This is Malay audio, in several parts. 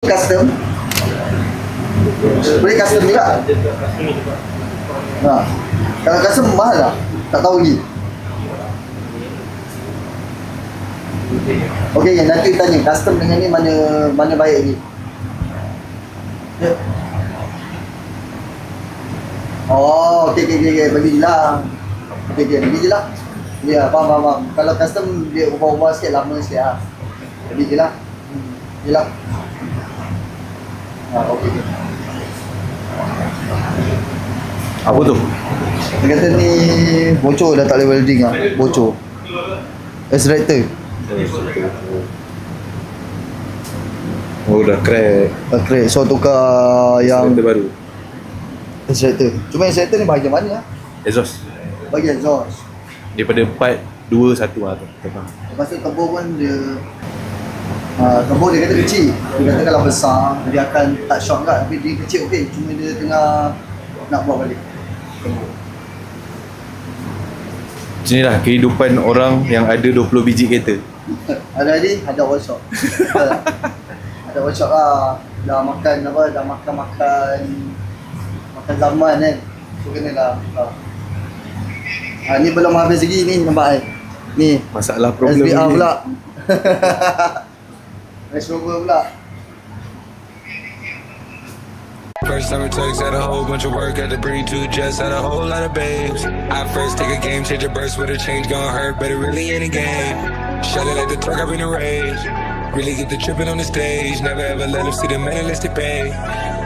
Custom boleh custom juga. Nah, kalau custom mahal lah, tak tahu lagi. Okey, nanti tanya custom dengan ni mana baik lagi. Oh, okey, bagilah. Okey, bagi je lah. Ya, faham. Kalau custom dia ubah-ubah sikit, lama sikit lah. Bagi je lah. Yelah. Okey. Apa tu? Dia kata ni bocor, dah tak boleh welding lah. Bocor extractor. Oh, dah crack. So tukar yang Extractor baru. extractor. Cuma extractor ni bahagian mana lah? Exhaust. Bahagian exhaust. Daripada 4, 2, 1 lah tu. Lepas tu kebur pun dia kebur dia kata kecil. Dia kata kalau besar dia akan tak shock kat. Tapi dia kecil okey. Cuma dia tengah nak buat balik kebur. Macam ni lah kehidupan orang yang ada 20 biji kereta. Ada workshop. Ada workshop lah. Dah makan zaman kan. So kena lah. Ni belum habis lagi ni, nampak ni. Masalah problem SBR ni. pula. Range Rover pula. First summer tugs had a whole bunch of work, had to bring 2 jets, had a whole lot of babes. I first take a game changer burst with a change gon' hurt, but it really ain't a game. Shut it like the truck up in a rage. Really get the tripping on the stage. Never ever let them see the man unless they pay.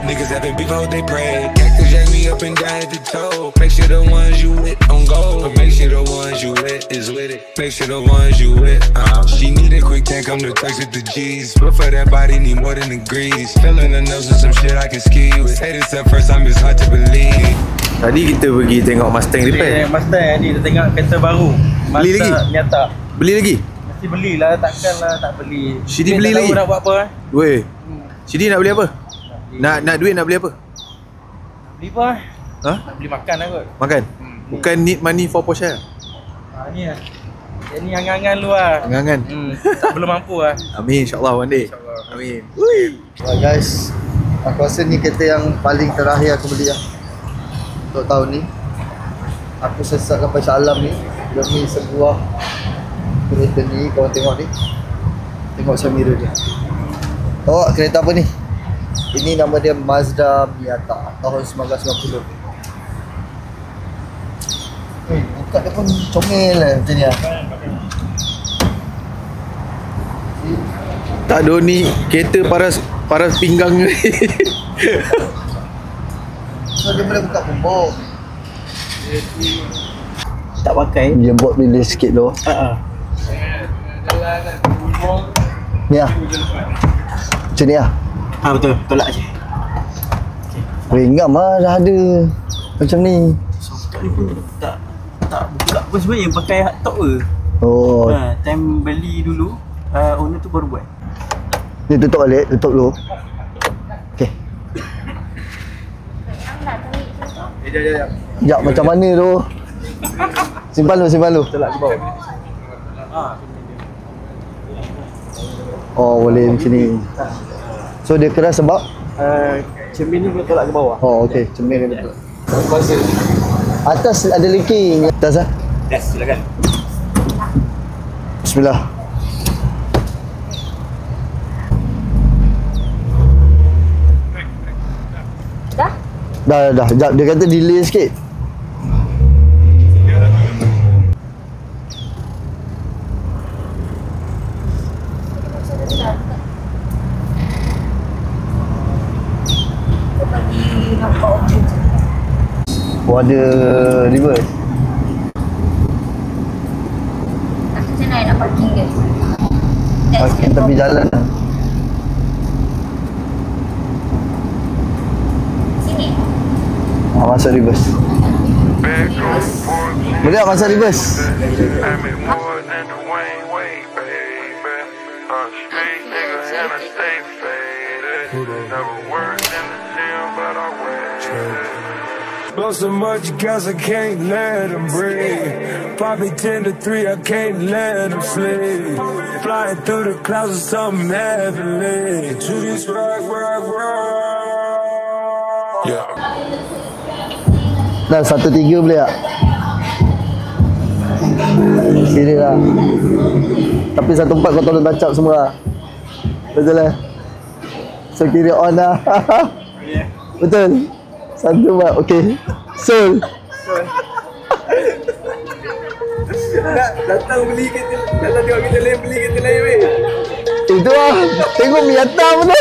Niggas having beef, I hope they pray. Cactus jack me up and down at the toe. Make sure the ones you with on go. But make sure the ones you with is with it. Make sure the ones you with. She need a quick tank, I'm the text with the G's. But for that body, need more than the grease. Filling the nose with some shit I can ski with. Say this at first, I'm just hard to believe. Tadi kita pergi tengok Mustang repair. Mustang ni, kita tengok kereta baru. Beli lagi? Nyata. Beli lagi? Mesti belilah, takkan lah tak beli. Shidi Dia beli tak tahu lagi? nak buat apa. Weh, Shidi nak beli apa? Nak duit nak beli apa? Beli apa? Ha? Nak beli makan lah kot. Makan? Bukan need money for Porsche lah? Ni lah. Yang ni angan-angan lu lah. Angan-angan? Tak belum mampu lah. Amin, insyaAllah one day. Amin. Ui. Guys, aku rasa ni kereta yang paling terakhir aku beli lah untuk tahun ni. Aku sesat sampai Shah Alam ni demi sebuah kereta ni. Korang tengok ni, tengok saya mirror dia. Tahu kereta apa ni? Ini nama dia Mazda Miata tahun 1990. Buka dia pun comel lah macam ni lah. Tak ada ni kereta paras pinggang ni. So dia boleh buka pembok. Tak pakai. Dia buat bila sikit tu. Ni lah. Macam ni lah. Betul. Tolak je. Ringgam lah dah ada. Macam ni. Tak buka pun sebenarnya pakai hard top ke. Oh. Time beli dulu, owner tu baru buat. Ni tutup balik, tutup dulu. Okey. Sekejap macam mana tu? Simpan dulu. Tolak ke bawah. Oh, boleh macam ni. So dia keras sebab? Cermin ni kena tolak ke bawah. Oh, okey. Cermin dia betul. Atas ada linking. Atas lah. Yes, silakan. Bismillah. Dah. Sekejap, dia kata delay sikit. Oh, ada reverse. Macam mana nak parking dia? Parking tepi jalan. Sini. Masuk reverse. Boleh tak masuk reverse? Blow so much gas, I can't let them breathe. Probably 10 to 3, I can't let them sleep. Flying through the clouds with something heavenly. To this rock. Yeah. Dah 1-3 boleh tak? Sini lah. Tapi 1-4 kau tolong touch up semua lah. Betul lah. So kira on lah. Betul. 1-4, okay. Soul. Datang beli kereta, datang tengok kereta lain, beli kereta lain weh. Itu lah. Tengok Miata pun tu.